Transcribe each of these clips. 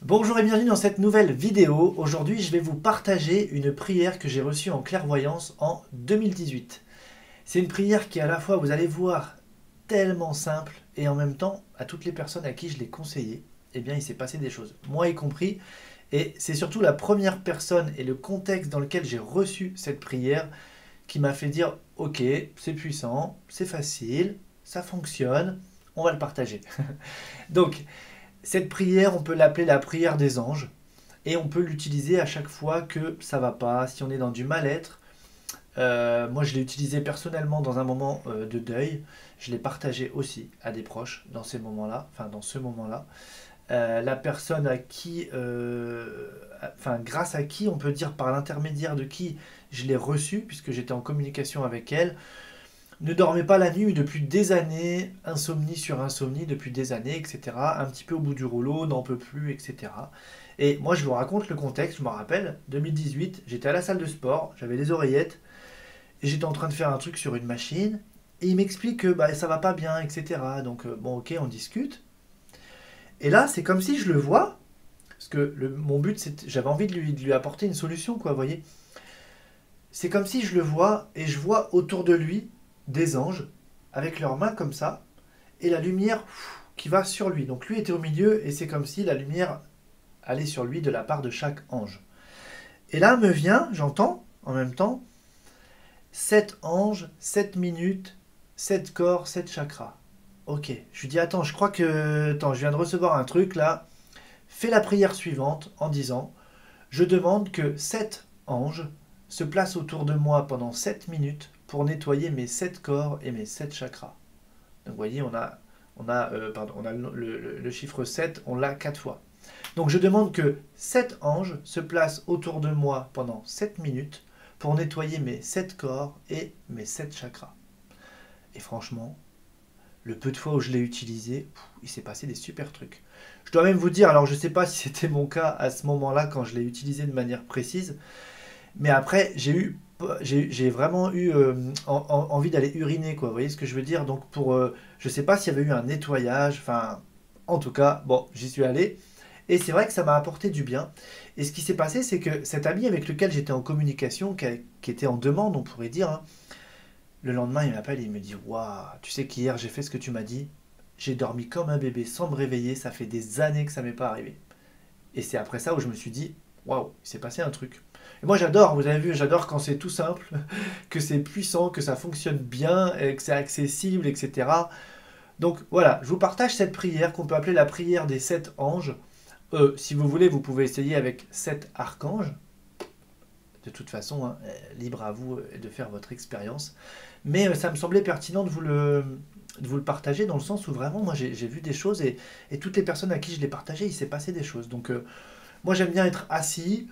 Bonjour et bienvenue dans cette nouvelle vidéo. Aujourd'hui, je vais vous partager une prière que j'ai reçue en clairvoyance en 2018. C'est une prière qui, à la fois, vous allez voir, tellement simple et en même temps, à toutes les personnes à qui je l'ai conseillé, eh bien, il s'est passé des choses, moi y compris. Et c'est surtout la première personne et le contexte dans lequel j'ai reçu cette prière qui m'a fait dire ok, c'est puissant, c'est facile, ça fonctionne, on va le partager. Donc, cette prière, on peut l'appeler la prière des anges. Et on peut l'utiliser à chaque fois que ça va pas, si on est dans du mal-être. Moi, je l'ai utilisé personnellement dans un moment de deuil. Je l'ai partagé aussi à des proches dans ces moments-là, enfin dans ce moment-là. La personne à qui, enfin grâce à qui, on peut dire par l'intermédiaire de qui je l'ai reçu, puisque j'étais en communication avec elle, ne dormait pas la nuit depuis des années, insomnie sur insomnie depuis des années, etc. Un petit peu au bout du rouleau, n'en peut plus, etc. Et moi, je vous raconte le contexte, je me rappelle, 2018, j'étais à la salle de sport, j'avais des oreillettes, et j'étais en train de faire un truc sur une machine, et il m'explique que bah, ça va pas bien, etc. Donc, bon, ok, on discute. Et là, c'est comme si je le vois, parce que mon but, j'avais envie de lui apporter une solution, quoi, vous voyez. C'est comme si je le vois, et je vois autour de lui des anges, avec leurs mains comme ça, et la lumière qui va sur lui. Donc lui était au milieu et c'est comme si la lumière allait sur lui de la part de chaque ange. Et là me vient, j'entends en même temps, 7 anges, 7 minutes, 7 corps, 7 chakras. Ok, je lui dis attends, je crois que... Attends, je viens de recevoir un truc là. Fais la prière suivante en disant, je demande que 7 anges se placent autour de moi pendant 7 minutes pour nettoyer mes 7 corps et mes 7 chakras. Donc vous voyez, on a le chiffre 7, on l'a 4 fois. Donc je demande que 7 anges se placent autour de moi pendant 7 minutes pour nettoyer mes 7 corps et mes 7 chakras. Et franchement, le peu de fois où je l'ai utilisé, il s'est passé des super trucs. Je dois même vous dire, alors je ne sais pas si c'était mon cas à ce moment-là quand je l'ai utilisé de manière précise, mais après, j'ai vraiment eu envie d'aller uriner, quoi. Vous voyez ce que je veux dire? Donc, je sais pas s'il y avait eu un nettoyage. Enfin, en tout cas, bon, j'y suis allé. Et c'est vrai que ça m'a apporté du bien. Et ce qui s'est passé, c'est que cet ami avec lequel j'étais en communication, qui était en demande, on pourrait dire, hein, le lendemain, il m'appelle et il me dit, waouh, tu sais qu'hier, j'ai fait ce que tu m'as dit. J'ai dormi comme un bébé sans me réveiller. Ça fait des années que ça m'est pas arrivé. Et c'est après ça où je me suis dit, waouh, il s'est passé un truc. Et moi j'adore, vous avez vu, j'adore quand c'est tout simple, que c'est puissant, que ça fonctionne bien, et que c'est accessible, etc. Donc voilà, je vous partage cette prière qu'on peut appeler la prière des 7 anges. Si vous voulez, vous pouvez essayer avec 7 archanges. De toute façon, hein, libre à vous de faire votre expérience. Mais ça me semblait pertinent de vous le partager dans le sens où vraiment, moi j'ai vu des choses et toutes les personnes à qui je l'ai partagé, il s'est passé des choses. Donc moi j'aime bien être assis,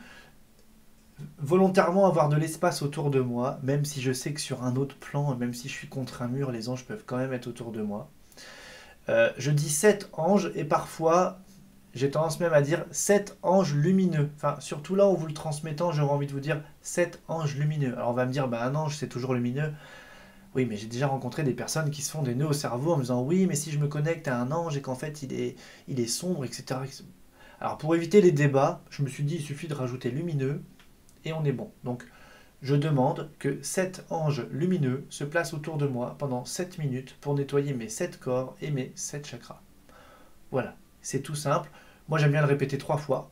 volontairement avoir de l'espace autour de moi, même si je sais que sur un autre plan, même si je suis contre un mur, les anges peuvent quand même être autour de moi. Je dis 7 anges et parfois j'ai tendance même à dire 7 anges lumineux. Enfin, surtout là où vous le transmettant, j'aurais envie de vous dire 7 anges lumineux. Alors on va me dire, bah un ange c'est toujours lumineux. Oui, mais j'ai déjà rencontré des personnes qui se font des nœuds au cerveau en me disant oui, mais si je me connecte à un ange et qu'en fait il est sombre, etc. Alors pour éviter les débats, je me suis dit il suffit de rajouter lumineux et on est bon. Donc je demande que 7 anges lumineux se placent autour de moi pendant 7 minutes pour nettoyer mes 7 corps et mes 7 chakras. Voilà, c'est tout simple. Moi j'aime bien le répéter 3 fois.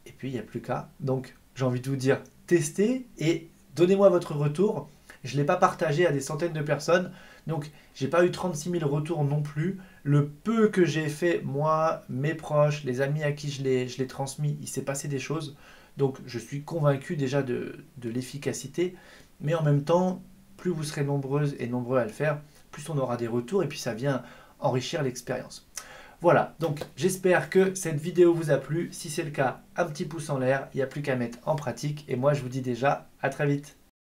Et puis il n'y a plus qu'à. Donc j'ai envie de vous dire, testez et donnez-moi votre retour. Je ne l'ai pas partagé à des centaines de personnes. Donc j'ai pas eu 36 000 retours non plus. Le peu que j'ai fait, moi, mes proches, les amis à qui je l'ai transmis, il s'est passé des choses. Donc je suis convaincu déjà de l'efficacité. Mais en même temps, plus vous serez nombreuses et nombreux à le faire, plus on aura des retours et puis ça vient enrichir l'expérience. Voilà, donc j'espère que cette vidéo vous a plu. Si c'est le cas, un petit pouce en l'air, il n'y a plus qu'à mettre en pratique. Et moi je vous dis déjà à très vite.